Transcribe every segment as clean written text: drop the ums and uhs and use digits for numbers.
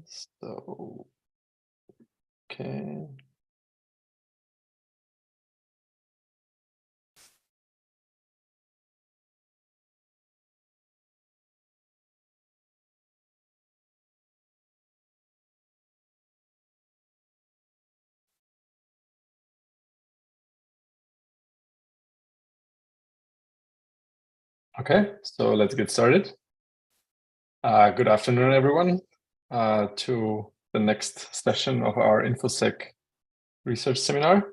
So, okay. Okay, so let's get started. Good afternoon, everyone, to the next session of our InfoSec research seminar.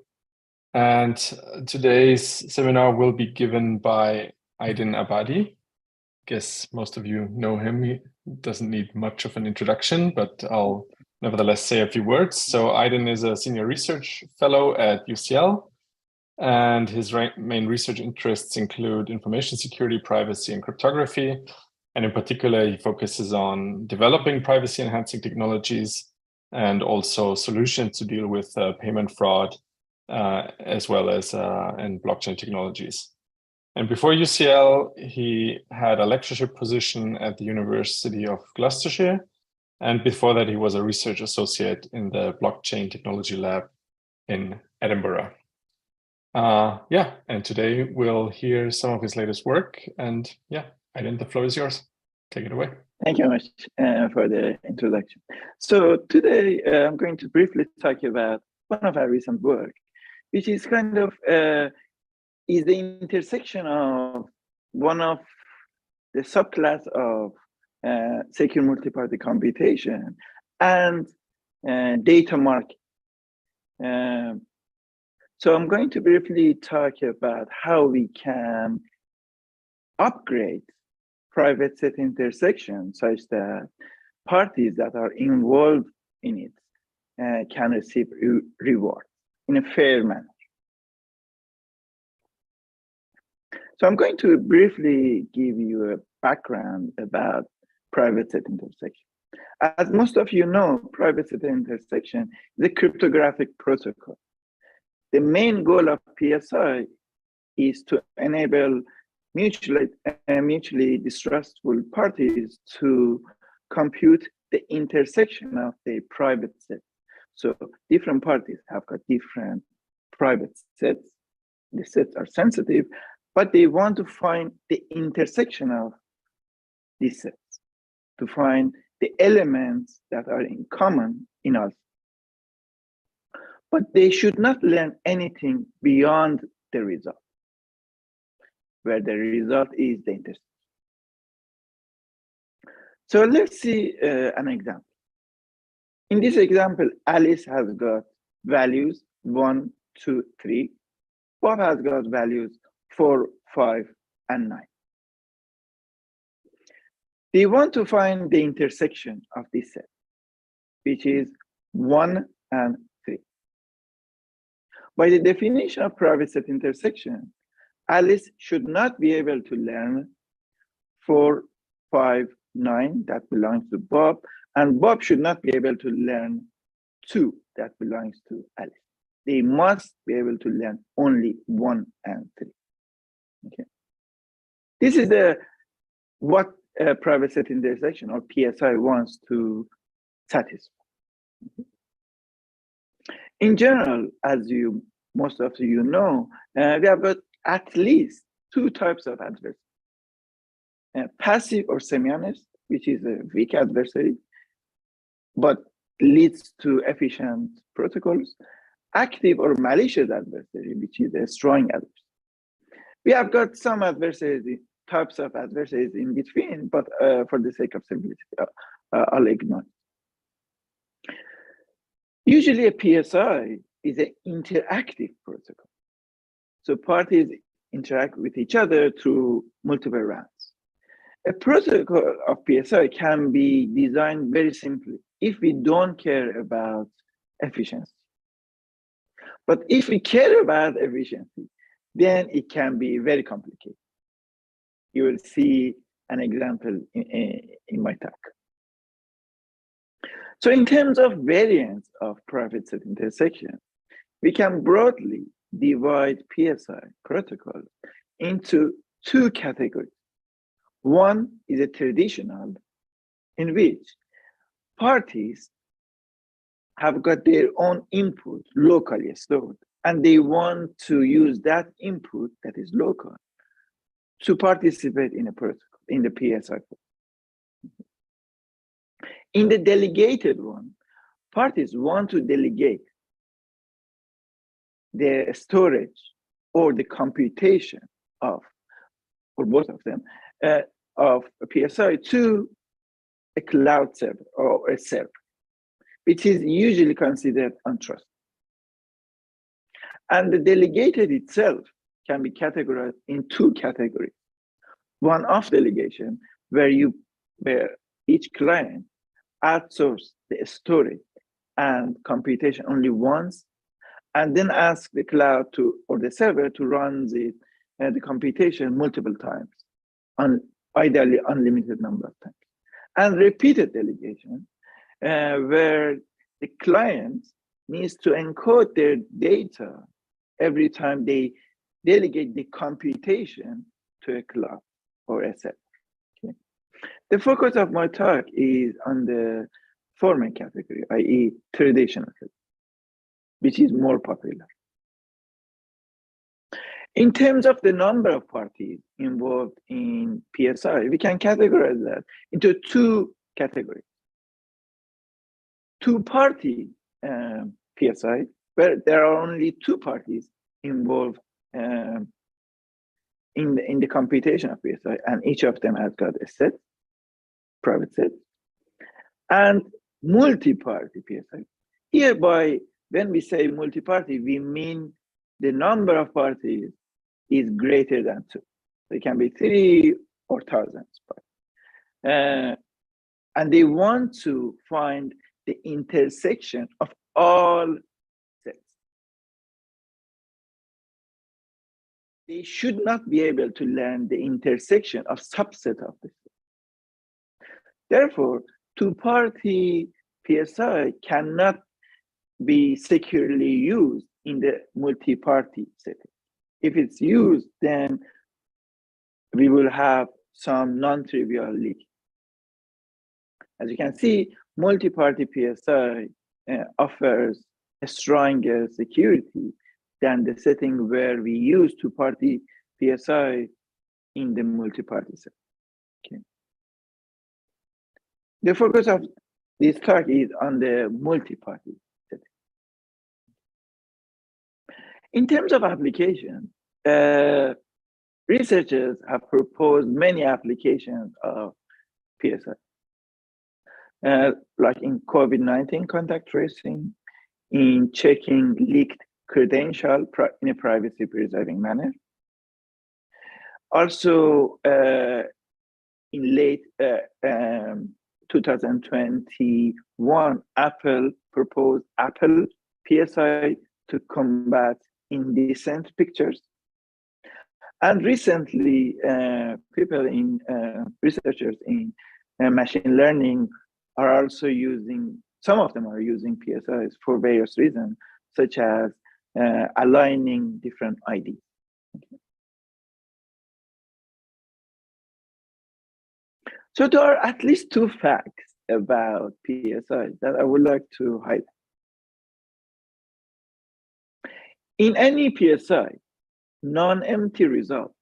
And today's seminar will be given by Aydin Abadi. Guess most of you know him. He doesn't need much of an introduction, but I'll nevertheless say a few words. So Aydin is a senior research fellow at UCL, and his main research interests include information security, privacy, and cryptography. And in particular, he focuses on developing privacy-enhancing technologies and also solutions to deal with payment fraud, as well as in blockchain technologies. And before UCL, he had a lectureship position at the University of Gloucestershire. And before that, he was a research associate in the blockchain technology lab in Edinburgh. Yeah, and today we'll hear some of his latest work. And yeah, Aydin, the floor is yours. Take it away. Thank you very much for the introduction. So today I'm going to briefly talk about one of our recent work, which is kind of is the intersection of one of the subclass of secure multi-party computation and data marking. So I'm going to briefly talk about how we can upgrade private set intersection such that parties that are involved in it can receive reward in a fair manner. So I'm going to briefly give you a background about private set intersection. As most of you know, private set intersection is a cryptographic protocol. The main goal of PSI is to enable mutually distrustful parties to compute the intersection of their private sets. So different parties have got different private sets. The sets are sensitive, but they want to find the intersection of these sets, to find the elements that are in common in us. But they should not learn anything beyond the result, where the result is the intersection. So let's see an example. In this example, Alice has got values 1, 2, 3. Bob has got values 4, 5, and 9. They want to find the intersection of this set, which is 1 and 3. By the definition of private set intersection, Alice should not be able to learn 4, 5, 9 that belongs to Bob, and Bob should not be able to learn 2 that belongs to Alice. They must be able to learn only 1 and 3. Okay. This is what private set intersection or PSI wants to satisfy. In general, as most of you know, we have got at least 2 types of adversary. Passive or semi-honest, which is a weak adversary, but leads to efficient protocols. Active or malicious adversary, which is a strong adversary. We have got some adversaries, types of adversaries in between, but for the sake of simplicity, I'll ignore it. Usually a PSI is an interactive protocol. So parties interact with each other through multiple rounds. A protocol of PSI can be designed very simply if we don't care about efficiency. But if we care about efficiency, then it can be very complicated. You will see an example in my talk. So in terms of variants of private set intersection, we can broadly divide PSI protocols into 2 categories. One is a traditional, in which parties have got their own input locally stored, and they want to use that input that is local to participate in a protocol, in the PSI. In the delegated one, parties want to delegate the storage or the computation of, or both of them, of a PSI to a cloud server or a server, which is usually considered untrusted. And the delegated itself can be categorized in two categories. One-off delegation, where each client outsources the storage and computation only once, and then ask the cloud to, or the server to run the computation multiple times, ideally unlimited number of times. And repeated delegation, where the client needs to encode their data every time they delegate the computation to a cloud or a server. Okay. The focus of my talk is on the former category, i.e. traditional, which is more popular. In terms of the number of parties involved in PSI, we can categorize that into two categories. Two-party PSI, where there are only two parties involved in the computation of PSI, and each of them has got a set, private set, and multi-party PSI. Hereby, when we say multi-party, we mean the number of parties is greater than two. It can be 3 or thousands. And they want to find the intersection of all sets. They should not be able to learn the intersection of subset of the set. Therefore, two-party PSI cannot be securely used in the multi-party setting. If it's used, then we will have some non-trivial leak. As you can see, multi-party PSI offers a stronger security than the setting where we use two-party PSI in the multi-party setting. Okay. The focus of this talk is on the multi-party setting. In terms of application, researchers have proposed many applications of PSI, like in COVID-19 contact tracing, in checking leaked credential in a privacy-preserving manner. Also, in late 2021, Apple proposed Apple PSI to combat indecent pictures. And recently, researchers in machine learning are also using, some of them are using PSIs for various reasons, such as aligning different IDs. Okay. So there are at least two facts about PSI that I would like to highlight. In any PSI, non-empty result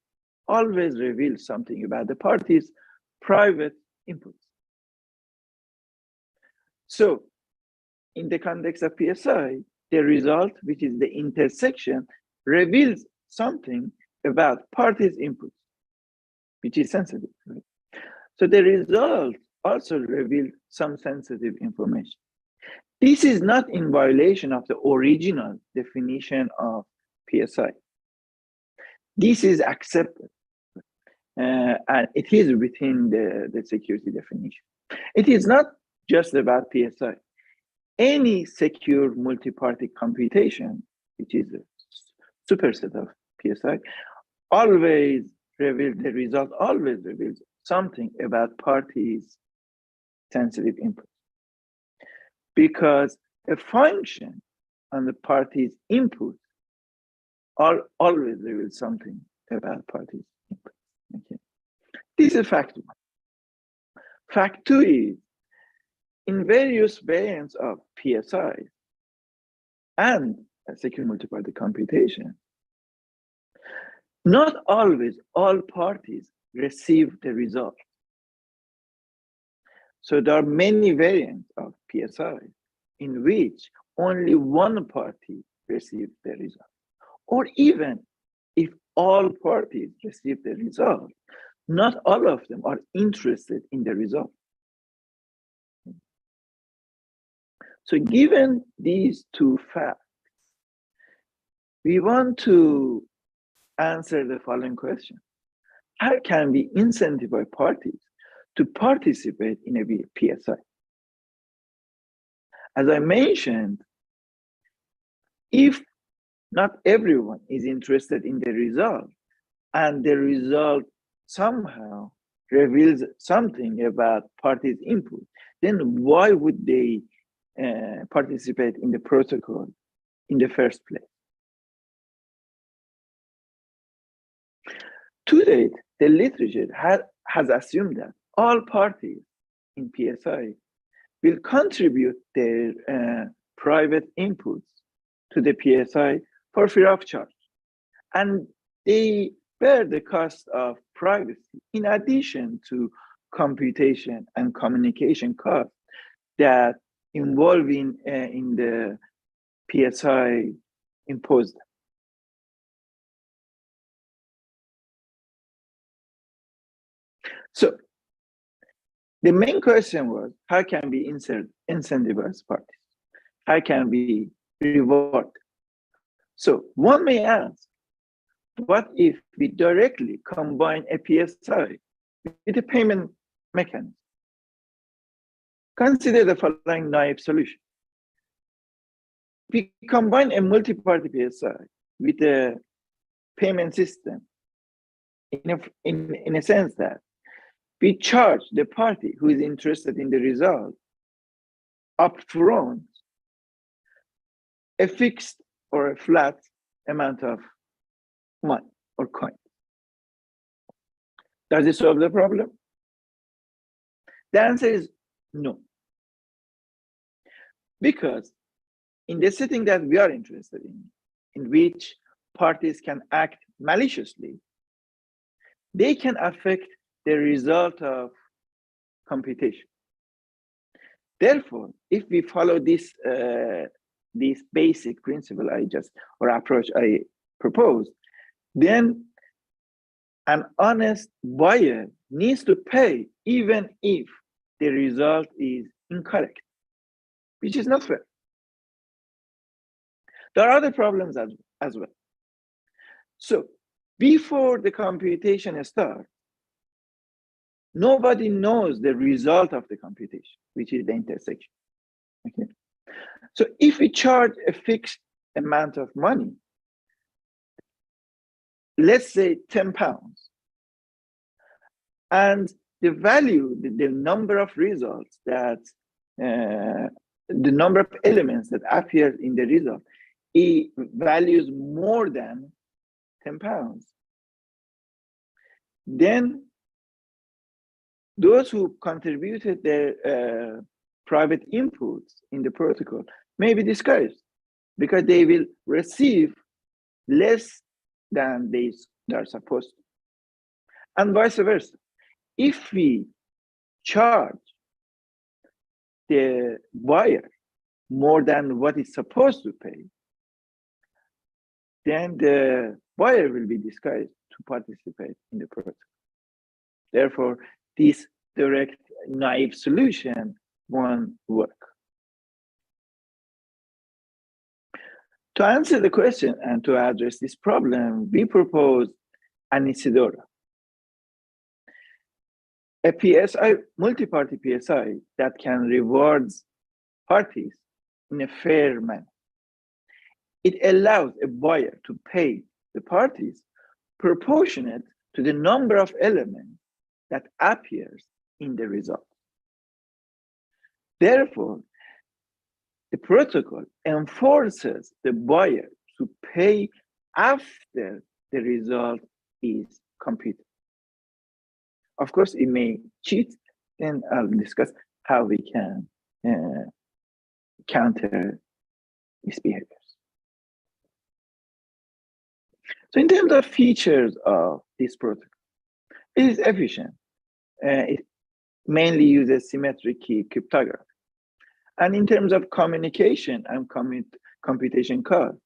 always reveals something about the party's private inputs. So in the context of PSI, the result, which is the intersection, reveals something about parties' inputs, which is sensitive. Right? So the result also reveals some sensitive information. This is not in violation of the original definition of PSI. This is accepted, and it is within the security definition. It is not just about PSI. Any secure multi-party computation, which is a superset of PSI, always reveals, the result always reveals something about parties' sensitive input. Because a function on the party's input always reveals something about parties' input. Okay. This is fact one. Fact two is in various variants of PSI and secure multi-party computation, not always all parties receive the result. So there are many variants of PSI in which only one party receives the result. Or even if all parties receive the result, not all of them are interested in the result. So given these two facts, we want to answer the following question. How can we incentivize parties to participate in a PSI? As I mentioned, if not everyone is interested in the result, and the result somehow reveals something about parties' input, then why would they participate in the protocol in the first place? To date, the literature has assumed that all parties in PSI will contribute their private inputs to the PSI for free of charge. And they bear the cost of privacy in addition to computation and communication costs that involving in the PSI imposed. So the main question was, how can we incentivize parties? How can we reward? So one may ask, what if we directly combine a PSI with a payment mechanism? Consider the following naive solution. We combine a multi-party PSI with a payment system in a sense that we charge the party who is interested in the result upfront a fixed or a flat amount of money or coin. Does it solve the problem? The answer is no. Because in the setting that we are interested in which parties can act maliciously, they can affect the result of computation. Therefore, if we follow this basic principle approach I proposed, then an honest buyer needs to pay even if the result is incorrect, which is not fair. There are other problems as well. So before the computation starts, nobody knows the result of the computation, which is the intersection. Okay. So if we charge a fixed amount of money, let's say 10 pounds, and the value, the number of results that, the number of elements that appear in the result, it values more than 10 pounds, then those who contributed their private inputs in the protocol may be discouraged because they will receive less than they are supposed to. And vice versa. If we charge the buyer more than what is supposed to pay, then the buyer will be discouraged to participate in the protocol. Therefore, this direct naive solution won't work. To answer the question and to address this problem, we propose an Incedora, a PSI, multi-party PSI that can reward parties in a fair manner. It allows a buyer to pay the parties proportionate to the number of elements that appears in the result. Therefore, the protocol enforces the buyer to pay after the result is computed. Of course, it may cheat, and I'll discuss how we can counter misbehaviors. So in terms of features of this protocol, it is efficient. It mainly uses symmetric key cryptography. And in terms of communication and computation cost,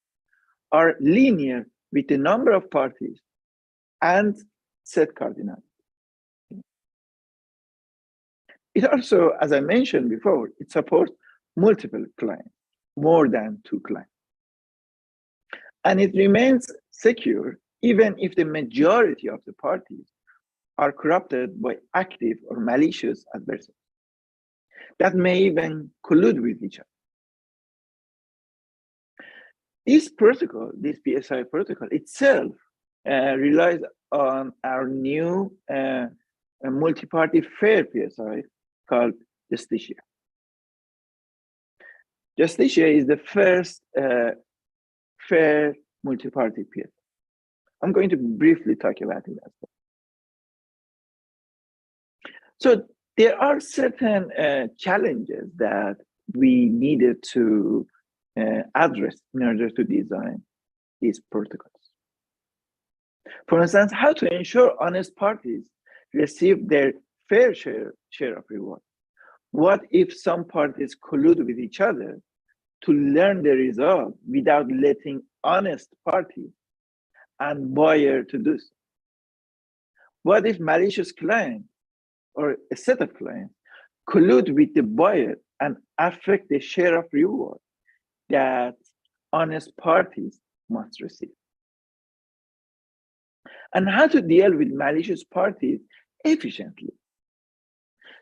are linear with the number of parties and set cardinality. It also, as I mentioned before, it supports multiple clients, more than 2 clients. And it remains secure even if the majority of the parties are corrupted by active or malicious adversaries that may even collude with each other. This protocol, this PSI protocol itself relies on our new multi-party fair PSI called Justitia. Justitia is the first fair multi-party PSI. I'm going to briefly talk about it as well. So there are certain challenges that we needed to address in order to design these protocols. For instance, how to ensure honest parties receive their fair share of reward. What if some parties collude with each other to learn the result without letting honest parties and buyer to do so? What if malicious client or a set of clients collude with the buyer and affect the share of reward that honest parties must receive? And how to deal with malicious parties efficiently.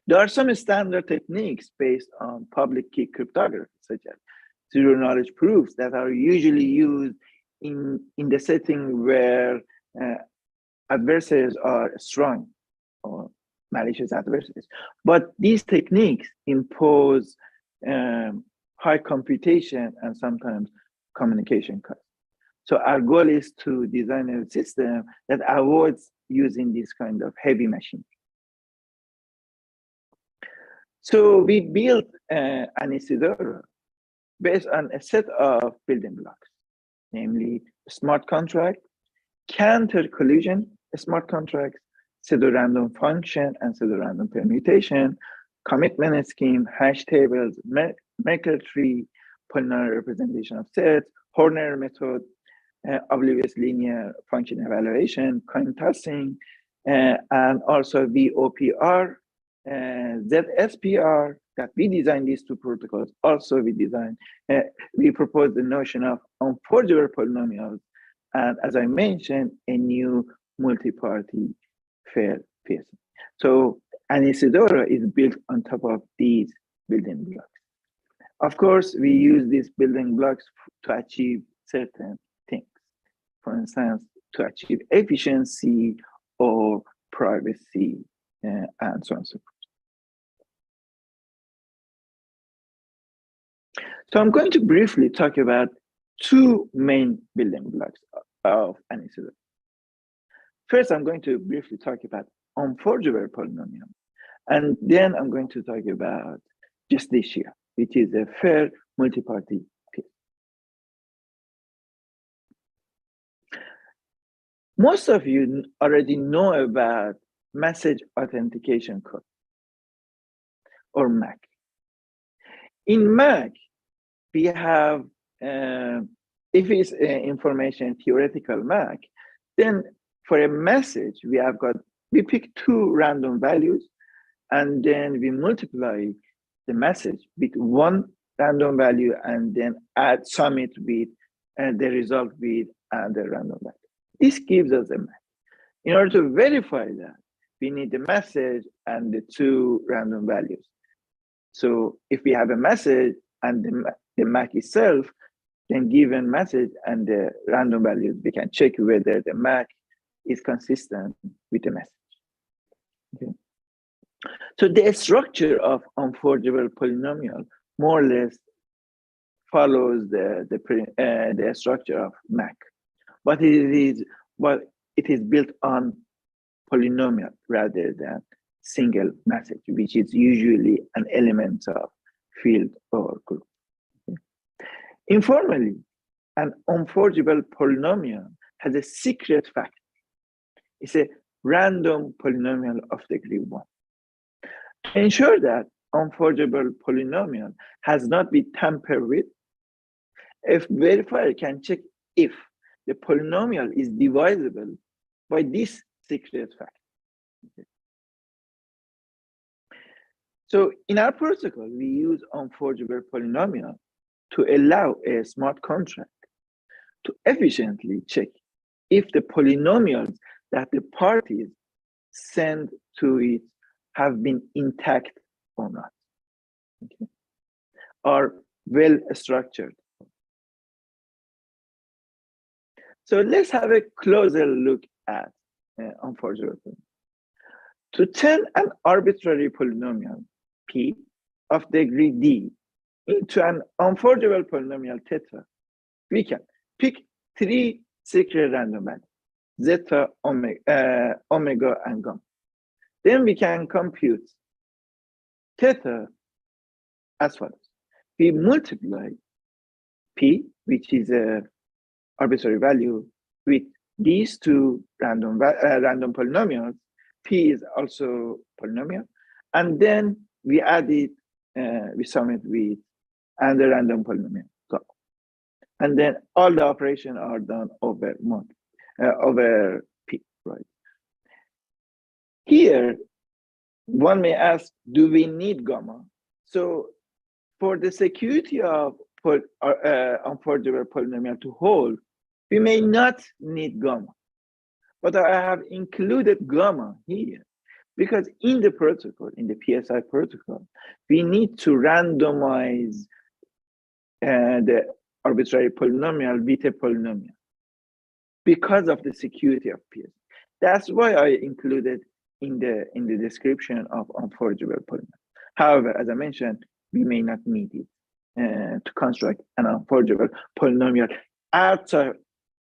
There are some standard techniques based on public key cryptography, such as zero-knowledge proofs that are usually used in the setting where adversaries are strong or malicious adversaries. But these techniques impose high computation and sometimes communication costs. So our goal is to design a system that avoids using this kind of heavy machine. So we built an Incedora based on a set of building blocks, namely smart contract, counter collusion smart contracts, pseudo-random function and pseudo-random permutation, commitment scheme, hash tables, Merkle tree, polynomial representation of sets, Horner method, oblivious linear function evaluation, coin tossing, and also VOPR, ZSPR, that we designed these 2 protocols. Also, we proposed the notion of unforgeable polynomials, and as I mentioned, a new multi-party fair PSI. So an Incedora is built on top of these building blocks. Of course, we use these building blocks to achieve certain things. For instance, to achieve efficiency or privacy, and so on and so forth. So I'm going to briefly talk about 2 main building blocks of an Incedora. First, I'm going to briefly talk about unforgeable polynomial, and then I'm going to talk about Justitia, which is a fair multi-party PSI. Most of you already know about message authentication code, or MAC. In MAC, we have, if it's information theoretical MAC, then for a message, we pick 2 random values, and then we multiply the message with 1 random value, and then sum it with the result with the random value. This gives us a MAC. In order to verify that, we need the message and the 2 random values. So if we have a message and the MAC itself, then given message and the random values, we can check whether the MAC is consistent with the message. Okay. So the structure of unforgeable polynomial more or less follows the structure of MAC, but it is built on polynomial rather than single message, which is usually an element of field or group. Informally, an unforgeable polynomial has a secret factor. It's a random polynomial of degree 1. To ensure that unforgeable polynomial has not been tampered with, a verifier can check if the polynomial is divisible by this secret factor. Okay. So in our protocol, we use unforgeable polynomial to allow a smart contract to efficiently check if the polynomials that the parties send to it have been intact or not, okay, are well structured. So let's have a closer look at unforgeable polynomial. To turn an arbitrary polynomial P of degree D into an unforgeable polynomial theta, we can pick 3 secret random values, zeta, omega, and gamma. Then we can compute theta as follows. We multiply P, which is a arbitrary value, with these 2 random polynomials. P is also polynomial, and then we add it, we sum it with another random polynomial, and then all the operations are done over P, right? Here, one may ask, do we need gamma? So for the security of unforgeable polynomial to hold, we may not need gamma, but I have included gamma here because in the protocol, in the PSI protocol, we need to randomize the arbitrary polynomial with a polynomial because of the security of PSI. That's why I included in the description of unforgeable polynomial. However, as I mentioned, we may not need it to construct an unforgeable polynomial outside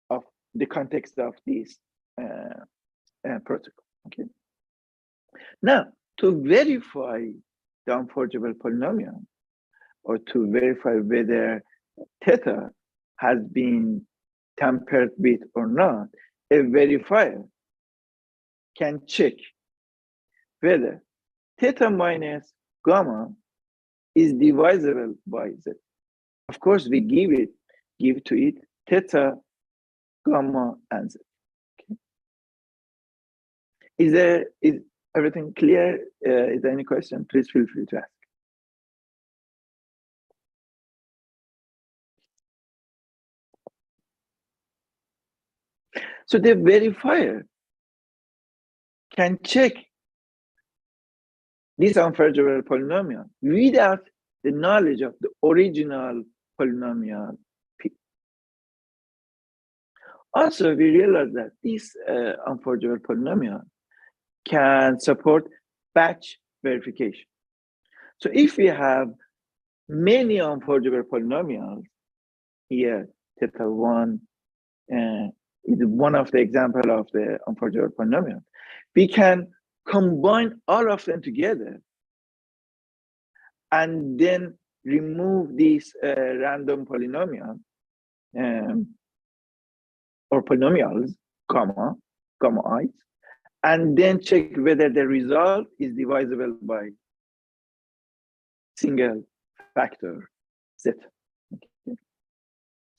of the context of this protocol. Okay. Now, to verify the unforgeable polynomial, or to verify whether theta has been tampered with or not, a verifier can check whether theta minus gamma is divisible by z. Of course, we give to it theta, gamma, and z. Okay. Is everything clear? Is there any question? Please feel free to ask. So the verifier can check this unforgeable polynomial without the knowledge of the original polynomial P. Also, we realize that this unforgeable polynomial can support batch verification. So if we have many unforgeable polynomials, here theta 1 is one of the example of the unforgeable polynomial, we can combine all of them together and then remove this random polynomial or polynomials, gamma i's, and then check whether the result is divisible by single factor z. Okay.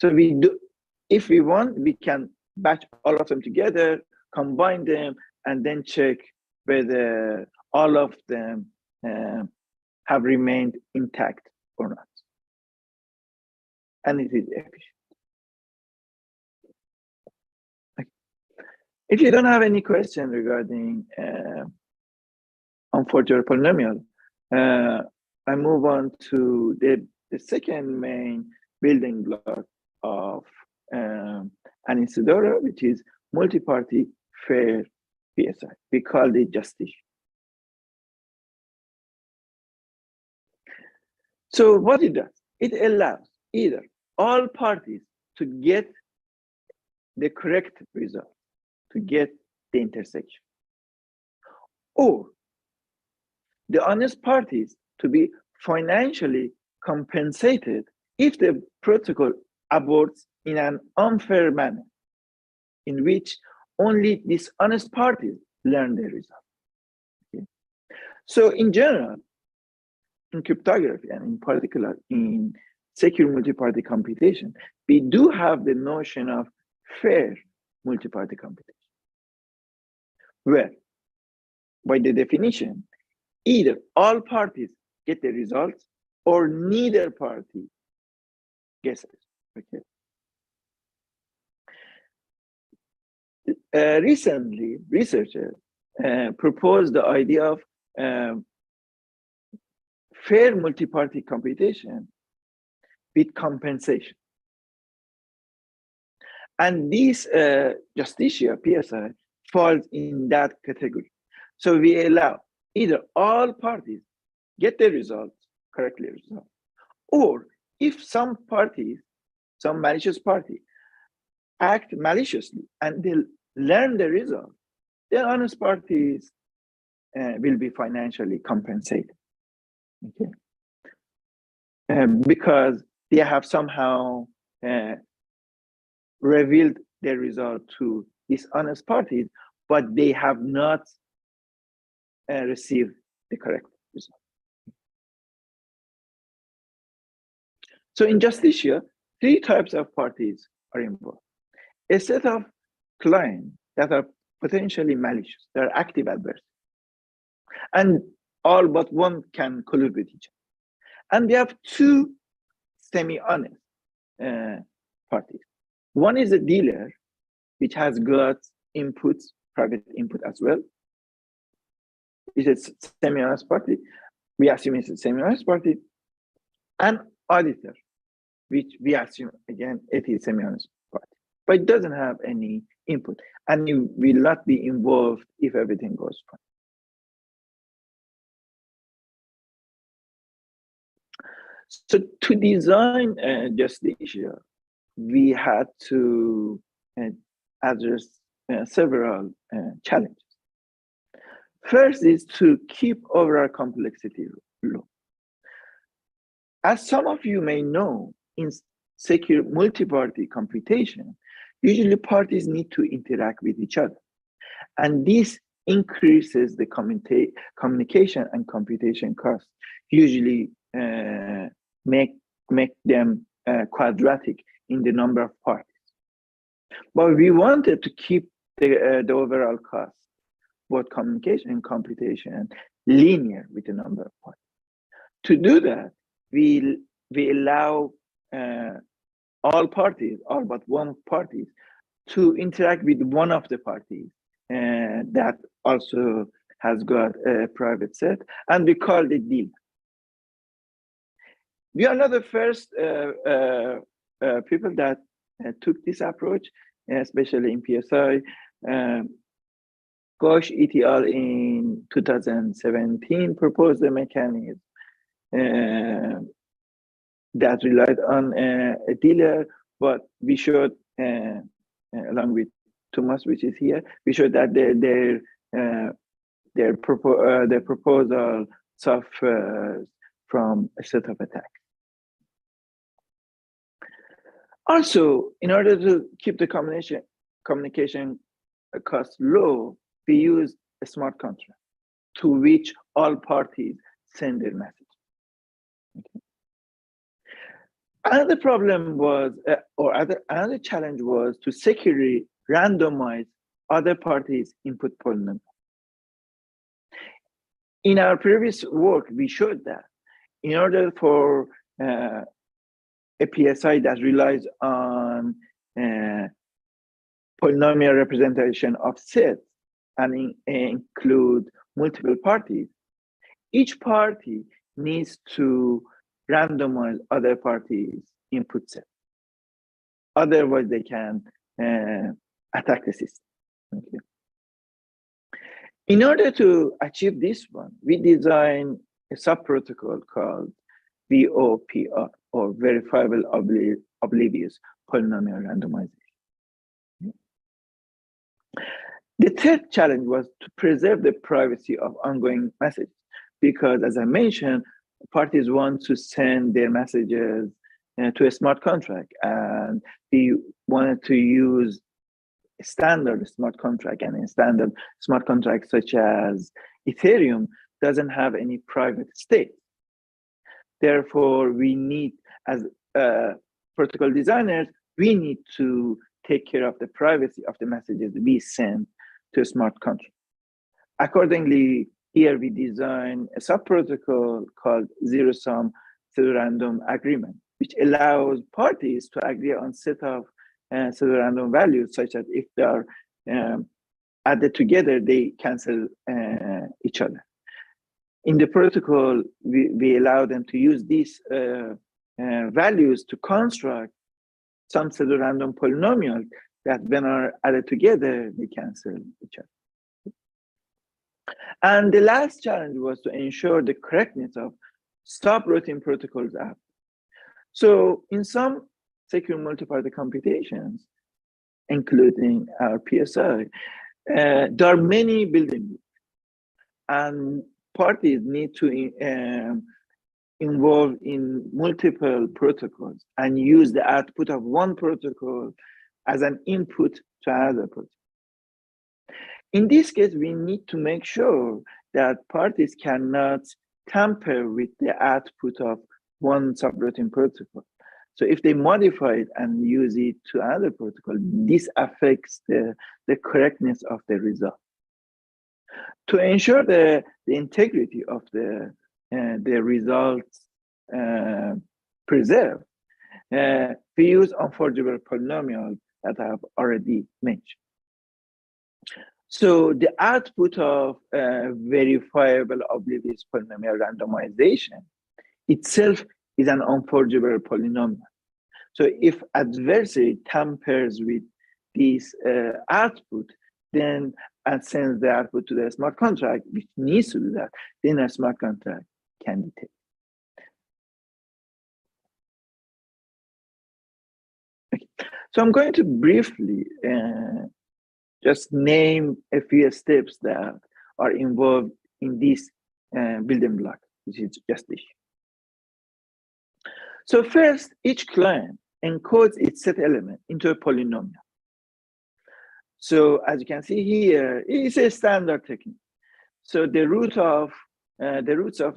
So we do, if we want, we can batch all of them together, combine them, and then check whether all of them have remained intact or not. And it is efficient. Okay. If you don't have any question regarding unforgeable polynomial, I move on to the second main building block of an Incedora, which is multi-party fair PSI. We call it Justitia. So what it does, it allows either all parties to get the correct result, to get the intersection, or the honest parties to be financially compensated if the protocol aborts in an unfair manner, in which only dishonest parties learn the result. Okay. So in general, in cryptography, and in particular in secure multi-party computation, we do have the notion of fair multi-party computation, where, by the definition, either all parties get the results or neither party gets it. Okay. Recently, researchers proposed the idea of fair multi-party computation with compensation. And this Justitia, PSI, falls in that category. So we allow either all parties get the results, correctly resolved, or if some parties, some malicious party, act maliciously and they learn the result, the honest parties will be financially compensated. Okay. Because they have somehow revealed the result to dishonest parties, but they have not received the correct result. So in Justitia, three types of parties are involved. A set of clients that are potentially malicious, they are active adversaries, and all but one can collude with each other. And we have two semi-honest parties. One is a dealer, which has got inputs, private input as well. It's a semi-honest party. We assume it's a semi-honest party. And auditor, which we assume, again, it is semi-honest party. But it doesn't have any input. And you will not be involved if everything goes fine. So to design Justitia, we had to address several challenges. First is to keep overall complexity low. As some of you may know, in secure multi-party computation, usually parties need to interact with each other. And this increases the communication and computation costs, usually make them quadratic in the number of parties. But we wanted to keep the overall cost, both communication and computation, linear with the number of parties. To do that, we allow all parties, all but one party, to interact with one of the parties that also has got a private set, and we call it deal. We are not the first people that took this approach, especially in PSI. Ghosh et al. In 2017 proposed a mechanism that relied on a dealer, but we showed, along with Thomas, which is here, we showed that their proposal suffers from a set of attacks. Also, in order to keep the communication cost low, we use a smart contract to which all parties send their message. Okay. Another problem was, another challenge was to securely randomize other parties' input polynomial. In our previous work, we showed that in order for a PSI that relies on polynomial representation of sets and include multiple parties, each party needs to randomize other parties' input set. Otherwise, they can attack the system. Okay. In order to achieve this one, we designed a sub-protocol called VOPR, or Verifiable Oblivious Polynomial Randomization. The third challenge was to preserve the privacy of ongoing messages, because as I mentioned, parties want to send their messages to a smart contract, and we wanted to use standard smart contract, and in standard smart contracts such as Ethereum doesn't have any private state. Therefore, we need, as protocol designers, we need to take care of the privacy of the messages we send to a smart contract. Accordingly, here we design a sub-protocol called zero-sum pseudorandom agreement, which allows parties to agree on set of pseudorandom values, such that if they are added together, they cancel each other. In the protocol, we allow them to use these values to construct some pseudorandom polynomials that, when are added together, they cancel each other. And the last challenge was to ensure the correctness of subroutine protocols app. So in some secure multi-party computations, including our PSI, there are many building blocks, and parties need to involve in multiple protocols and use the output of one protocol as an input to another protocol. In this case, we need to make sure that parties cannot tamper with the output of one subroutine protocol. So if they modify it and use it to another protocol, this affects the correctness of the result. To ensure the integrity of the results preserved, we use unforgeable polynomials that I have already mentioned. So the output of verifiable oblivious polynomial randomization itself is an unforgeable polynomial. So if adversary tampers with this output, then and sends the output to the smart contract, which needs to do that, then a smart contract can detect. Okay. So I'm going to briefly just name a few steps that are involved in this building block, which is Justitia. So first, each client encodes its set element into a polynomial. So as you can see here, it's a standard technique. So the roots of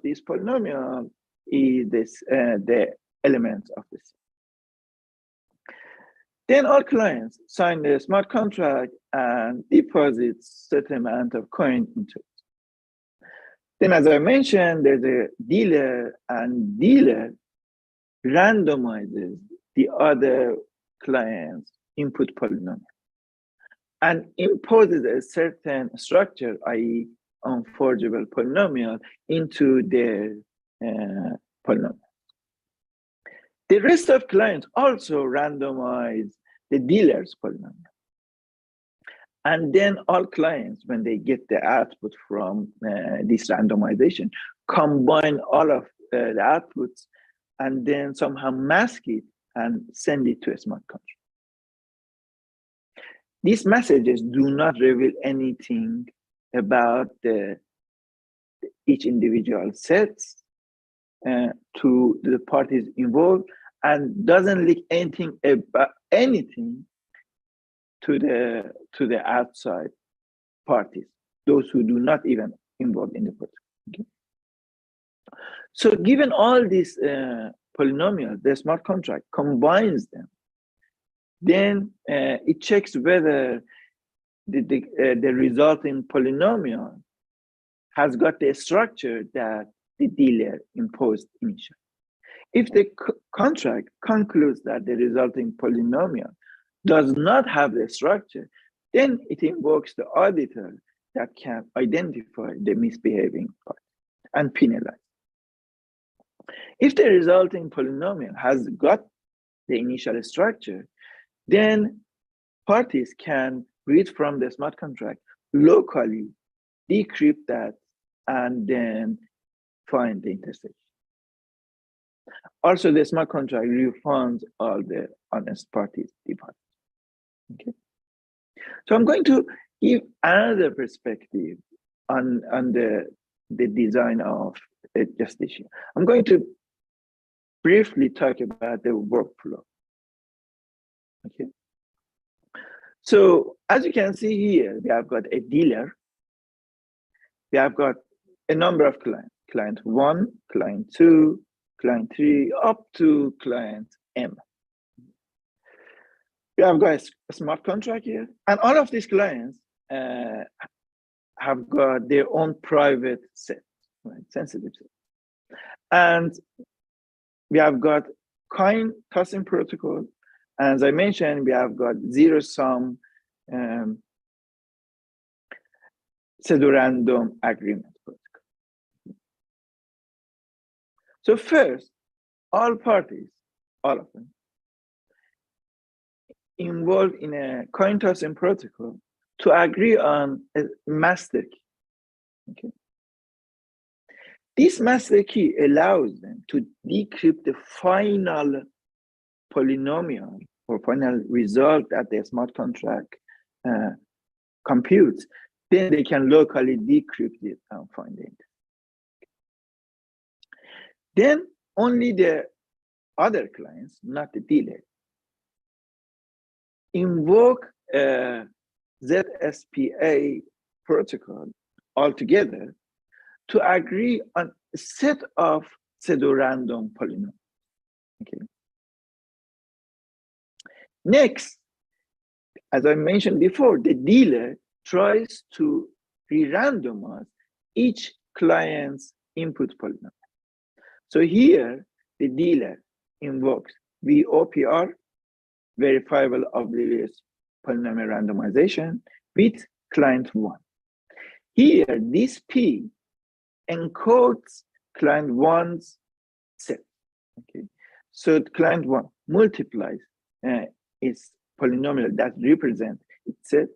this polynomial is the elements of this. Then all clients sign the smart contract and deposit certain amount of coin into it. Then, as I mentioned, there's a dealer, and dealer randomizes the other client's input polynomial and imposes a certain structure, i.e. unforgeable polynomial, into their polynomial. The rest of clients also randomize the dealer's polynomial. And then all clients, when they get the output from this randomization, combine all of the outputs and then somehow mask it and send it to a smart contract. These messages do not reveal anything about each individual sets to the parties involved, and doesn't leak anything about anything to the outside parties, those who do not even involve in the project. Okay? So given all these polynomials, the smart contract combines them. Then it checks whether the resulting polynomial has got the structure that the dealer imposed initially. If the contract concludes that the resulting polynomial does not have the structure, then it invokes the auditor that can identify the misbehaving part and penalize. If the resulting polynomial has got the initial structure, then parties can read from the smart contract locally, decrypt that, and then find the intersection. Also, the smart contract refunds all the honest parties' deposits. Okay. So I'm going to give another perspective on the design of Justitia. I'm going to briefly talk about the workflow. Okay. So as you can see here, we have got a dealer. We have got a number of clients, client 1, client 2, client 3, up to client M. We have got a smart contract here, and all of these clients have got their own private set, right, sensitive set. And we have got coin tossing protocol. As I mentioned, we have got zero-sum pseudo-random agreement protocol. So first, all parties, all of them, involved in a coin tossing protocol to agree on a master key. Okay. This master key allows them to decrypt the final polynomial or final result that the smart contract computes. Then they can locally decrypt it and find it. Then only the other clients, not the dealer, invoke ZSPA protocol altogether to agree on a set of pseudo-random polynomials. Okay. Next, as I mentioned before, the dealer tries to re-randomize each client's input polynomial. So here, the dealer invokes VOPR, verifiable oblivious polynomial randomization, with client 1. Here, this P encodes client 1's set. Okay, so client 1 multiplies its polynomial that represents its set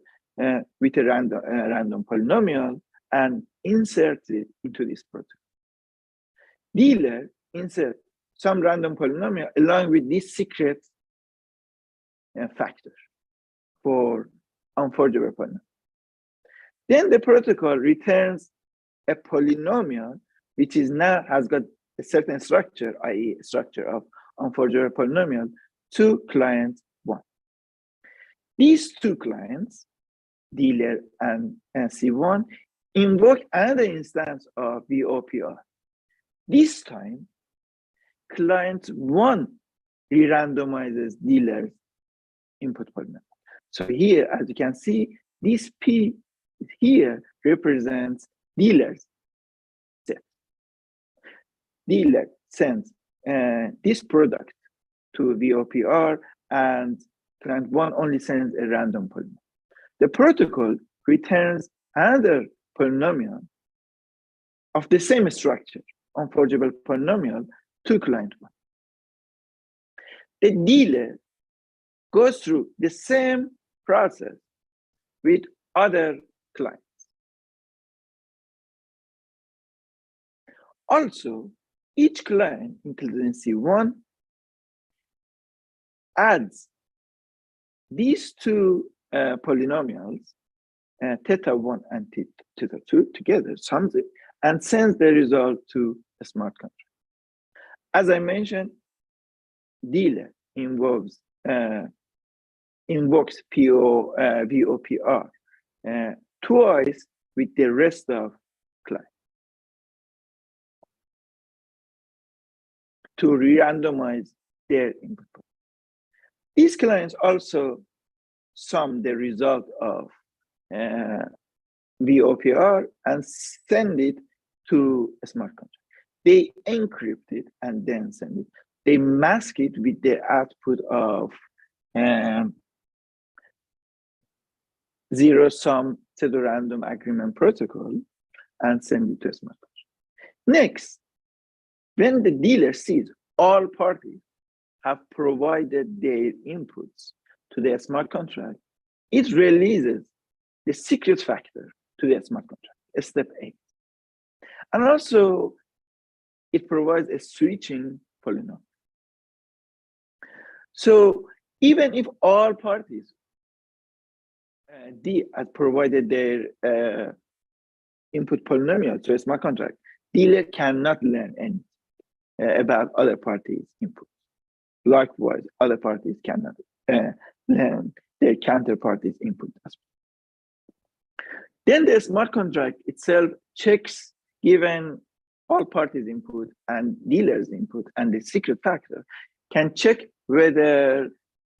with a random polynomial and inserts it into this protocol. Dealer inserts some random polynomial along with this secret factor for unforgeable polynomial. Then the protocol returns a polynomial which is now has got a certain structure, i.e. structure of unforgeable polynomial, to client 1. These two clients, dealer and C1, invoke another instance of VOPR. This time, client 1 re-randomizes dealer's input polynomial. So here, as you can see, this P here represents dealer's set. Dealer sends this product to VOPR, and client 1 only sends a random polynomial. The protocol returns another polynomial of the same structure, unforgeable polynomial, to client 1. The dealer goes through the same process with other clients. Also, each client, including C1, adds these two polynomials, theta 1 and theta 2 together, sums it, and sends the result to a smart contract. As I mentioned, dealer invokes VOPR twice with the rest of clients to re-randomize their input. These clients also sum the result of VOPR and send it to a smart contract. They encrypt it and then send it. They mask it with the output of zero-sum pseudo-random agreement protocol and send it to a smart contract. Next, when the dealer sees all parties have provided their inputs to the smart contract, it releases the secret factor to the smart contract, step 8. And also, it provides a switching polynomial. So even if all parties D had provided their input polynomial to a smart contract, dealer cannot learn anything about other parties' input. Likewise, other parties cannot learn their counterparty's input as well. Then the smart contract itself checks, given all parties' input and dealer's input and the secret factor, can check whether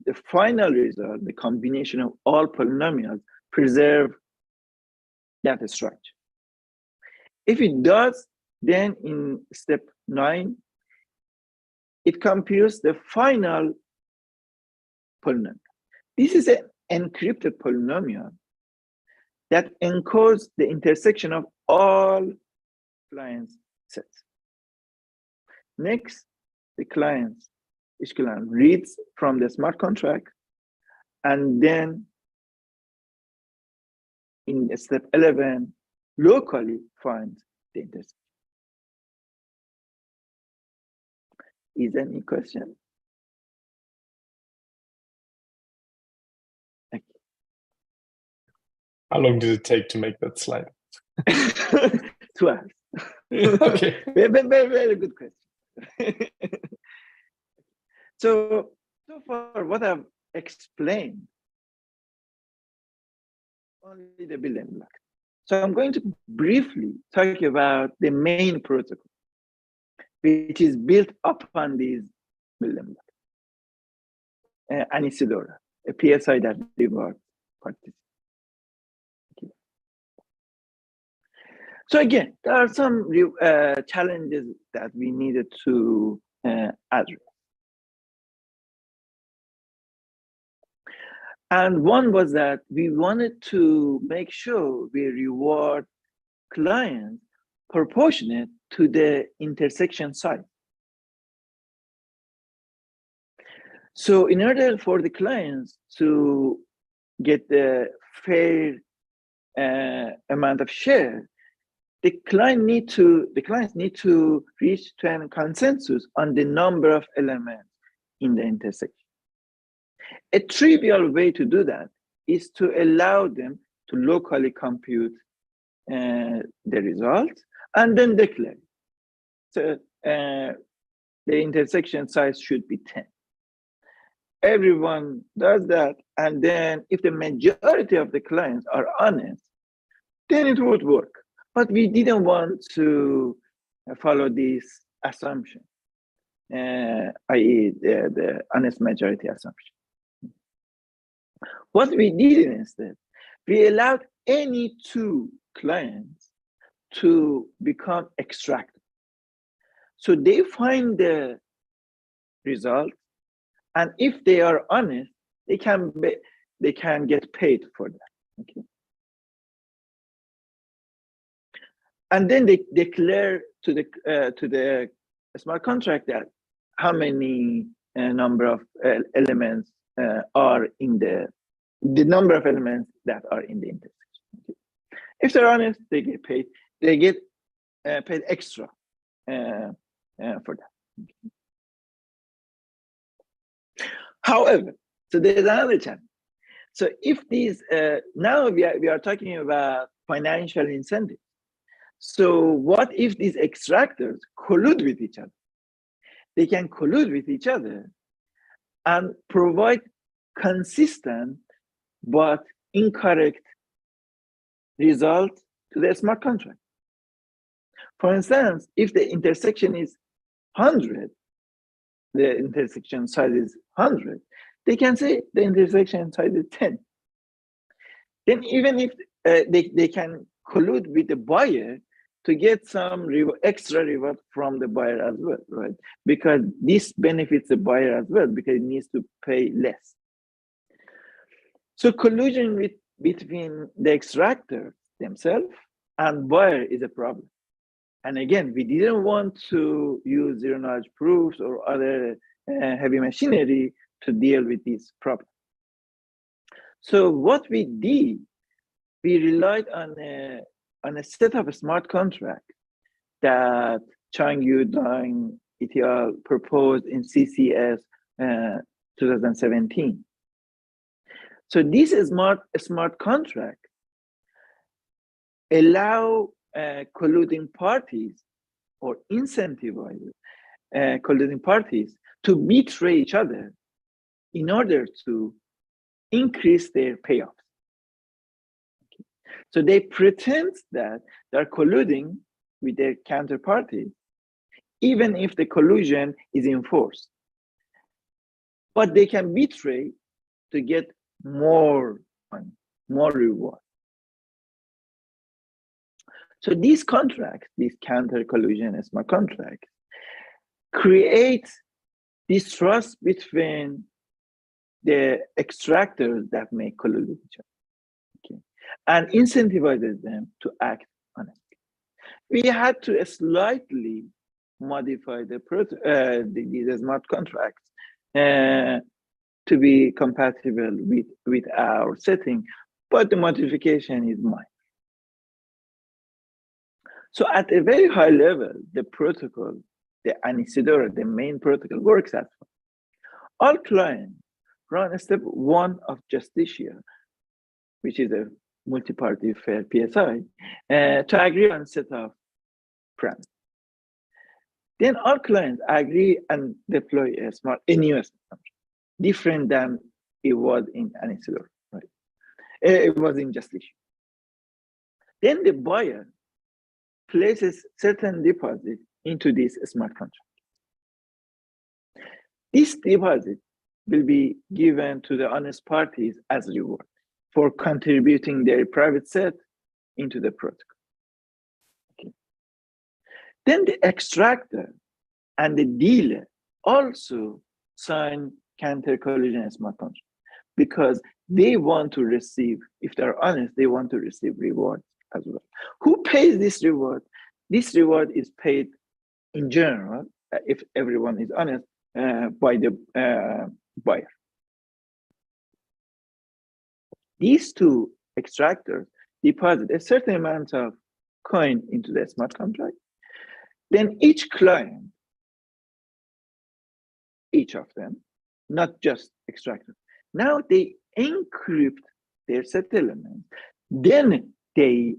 the final result, the combination of all polynomials, preserve that structure. If it does, then in step 9, it computes the final polynomial. This is an encrypted polynomial that encodes the intersection of all clients' sets. Next, each client reads from the smart contract, and then in step 11, locally finds the intersection. Is there any question? Okay. How long did it take to make that slide? 2 hours. Okay. Very good question. So far, what I've explained, only the building block. So I'm going to briefly talk about the main protocol, which is built upon these building blocks. And Incedora, a PSI that rewards participants. Okay. So again, there are some challenges that we needed to address. And one was that we wanted to make sure we reward clients proportionate to the intersection size. So in order for the clients to get the fair amount of share, the clients need to reach to a consensus on the number of elements in the intersection. A trivial way to do that is to allow them to locally compute the results and then declare. So the intersection size should be 10. Everyone does that, and then if the majority of the clients are honest, then it would work. But we didn't want to follow this assumption, i.e. the honest majority assumption. What we did instead, we allowed any 2 clients to become extracted. So they find the result, and if they are honest, they can get paid for that. Okay. And then they declare to the smart contract that how many number of elements are in the number of elements that are in the intersection. Okay. If they're honest, they get paid. They get paid extra for that. Okay. However, so there's another challenge. So if these now we are talking about financial incentives. So what if these extractors collude with each other? They can collude with each other and provide consistent but incorrect result to the smart contract. For instance, if the intersection is 100, the intersection size is 100, they can say the intersection size is 10. Then even if they can collude with the buyer to get some extra reward from the buyer as well, right? Because this benefits the buyer as well, because it needs to pay less. So collusion between the extractor themselves and buyer is a problem. And again, we didn't want to use zero-knowledge proofs or other heavy machinery to deal with this problem. So what we did, we relied on a set of smart contracts that Chang-Yu Dang et al. Proposed in CCS 2017. So these smart contracts allow colluding parties or incentivize colluding parties to betray each other in order to increase their payoffs. Okay. So they pretend that they're colluding with their counterparty, even if the collusion is enforced. But they can betray to get more money, more reward. So these contracts, these counter-collusion smart contracts, create distrust between the extractors that may collude with each other, okay, and incentivizes them to act honestly. We had to slightly modify these smart contracts to be compatible with our setting, but the modification is minor. So at a very high level, the protocol, the Incedora, the main protocol, works as well. All clients run step 1 of Justitia, which is a multi-party fair PSI, to agree on a set of parameters. Then all clients agree and deploy a new smart contract, different than it was in Incedora, right? It was in Justitia. Then the buyer places certain deposit into this smart contract. This deposit will be given to the honest parties as reward for contributing their private set into the protocol. Okay. Then the extractor and the dealer also sign counter-collusion smart contract because they want to receive, if they're honest, they want to receive rewards as well. Who pays this reward? This reward is paid in general, if everyone is honest, by the buyer. These two extractors deposit a certain amount of coin into the smart contract. Then each client, each of them, not just extractor, now they encrypt their set element. Then they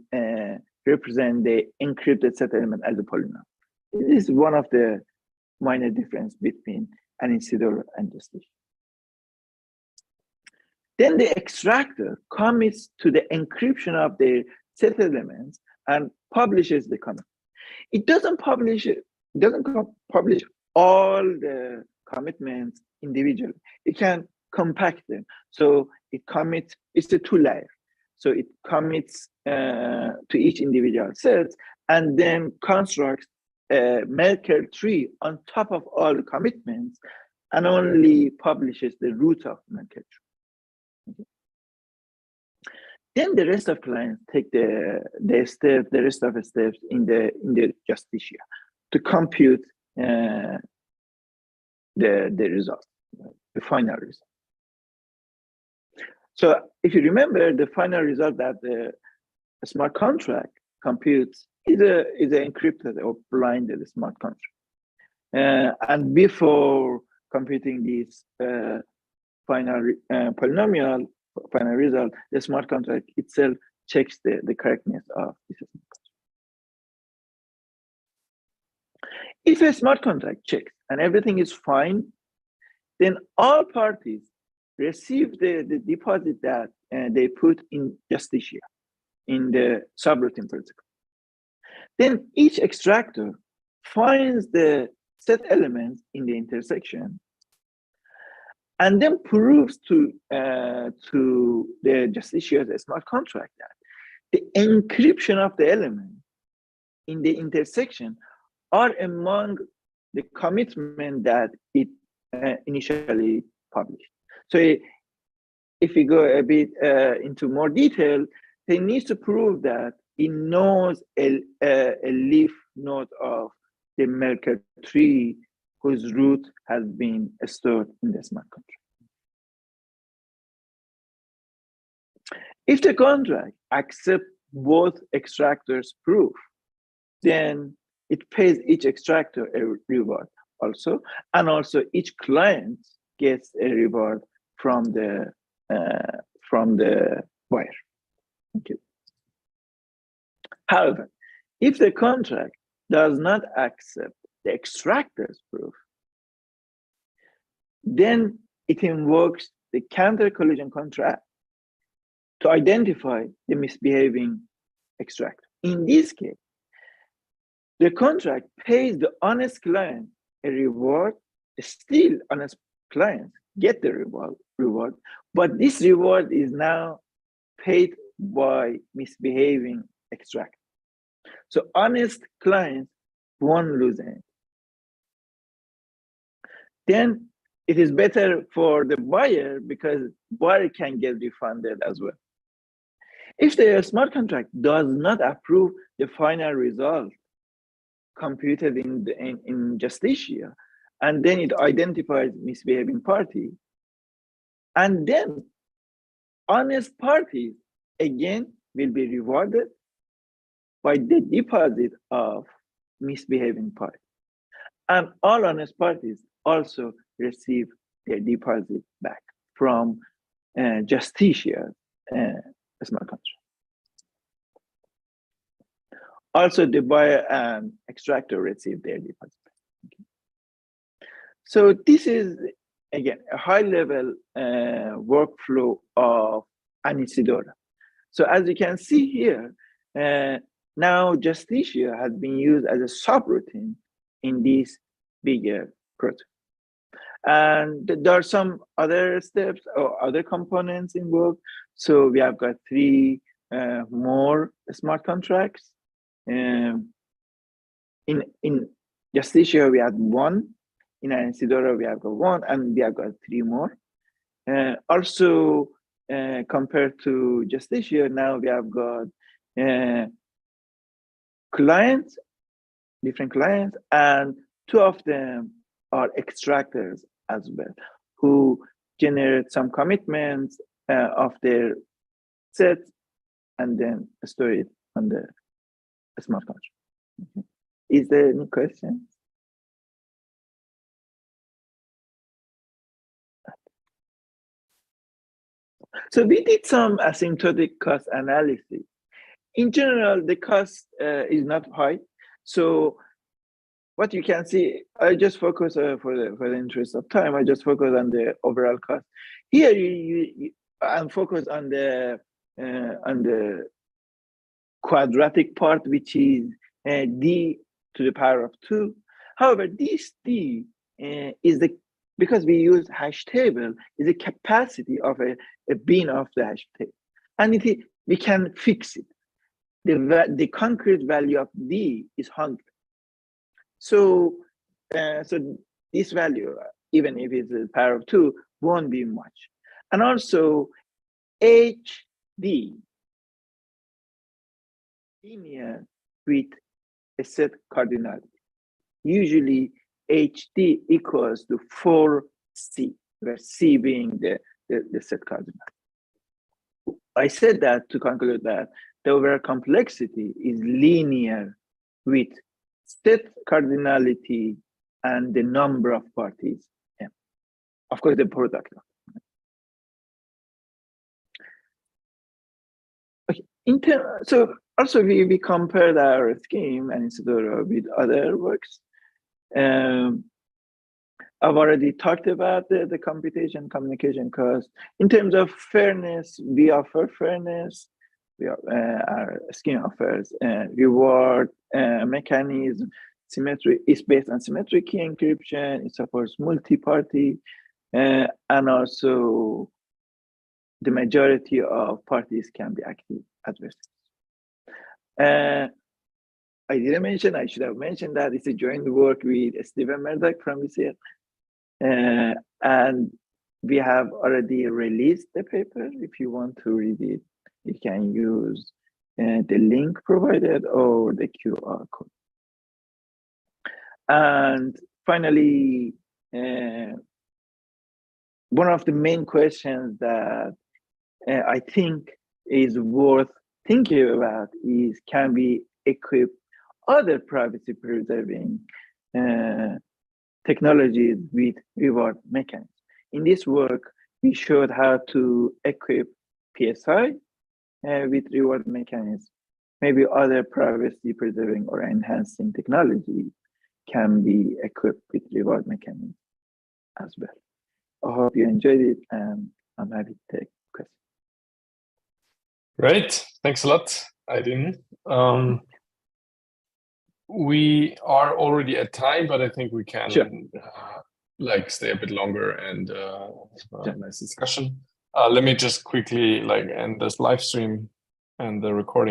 represent the encrypted set element as a polynomial. This is one of the minor difference between an Incedora and Justitia. Then the extractor commits to the encryption of their set elements and publishes the commit. It doesn't publish all the commitments individually. It can compact them. So it commits, it's a 2-layer. So it commits to each individual set and then constructs a Merkle tree on top of all the commitments and only publishes the root of Merkle tree. Okay. Then the rest of clients take the rest of the steps in the Justitia to compute the result, the final result. So if you remember, the final result that the smart contract computes is an encrypted or blinded smart contract. And before computing this final polynomial, final result, the smart contract itself checks the correctness of this smart contract. If a smart contract checks and everything is fine, then all parties receive the deposit that they put in Justitia, in the subroutine protocol. Then each extractor finds the set elements in the intersection and then proves to the Justitia smart contract that the encryption of the element in the intersection are among the commitment that it initially published. So if we go a bit into more detail, they need to prove that it knows a leaf node of the Merkle tree whose root has been stored in the smart contract. If the contract accepts both extractors' proof, then it pays each extractor a reward also, and also each client gets a reward from the buyer. Okay. However, if the contract does not accept the extractor's proof, then it invokes the counter-collision contract to identify the misbehaving extractor. In this case, the contract pays the honest client a reward. Still, honest clients get the reward, but this reward is now paid by misbehaving extractor. So honest clients won't lose anything. Then it is better for the buyer because buyer can get refunded as well. If the smart contract does not approve the final result computed in Justitia, and then it identifies misbehaving party, and then honest parties again will be rewarded by the deposit of misbehaving party. And all honest parties also receive their deposit back from Justitia smart contract. Also, the buyer and extractor receive their deposit back. Okay. So this is, again, a high-level workflow of an Incedora. So as you can see here, now Justitia has been used as a subroutine in this bigger project. And there are some other steps or other components involved. So we have got 3 more smart contracts. In Justitia, we had 1. In Incedora, we have got 1, and we have got 3 more. Also, compared to Justitia, now we have got clients, different clients, and 2 of them are extractors as well, who generate some commitments of their set and then store it on the smart contract. Okay. Is there any questions? So we did some asymptotic cost analysis. In general, the cost is not high. So what you can see, I just focus for the interest of time, I just focus on the overall cost. Here, I'm focused on the quadratic part, which is d to the power of 2. However, this d is because we use hash table, is the capacity of a bin of the hash table. And we can fix it. The concrete value of d is 100. So this value, even if it's the power of 2, won't be much. And also, HD linear with a set cardinality. Usually, HD equals to 4C, where C being the set cardinality. I said that to conclude that the overall complexity is linear with set cardinality and the number of parties, M. Of course, the product. Okay. So also we compared our scheme and Incedora with other works. I've already talked about the communication cost. In terms of fairness, we offer fairness. Our scheme offers reward mechanism. Symmetry is based on symmetric key encryption. It supports multi-party, and also the majority of parties can be active adversaries. I didn't mention, I should have mentioned that it's a joint work with Stephen Murdoch from UCL. And we have already released the paper. If you want to read it, you can use the link provided or the QR code. And finally, one of the main questions that I think is worth thinking about is, can we equip other privacy preserving technologies with reward mechanisms? In this work, we showed how to equip PSI with reward mechanisms. maybe other privacy preserving or enhancing technology can be equipped with reward mechanisms as well. I hope you enjoyed it, and I'm happy to take questions. Great. Thanks a lot, Aydin. We are already at time, but I think we can Sure. Stay a bit longer and have a nice discussion. Let me just quickly end this live stream and the recording.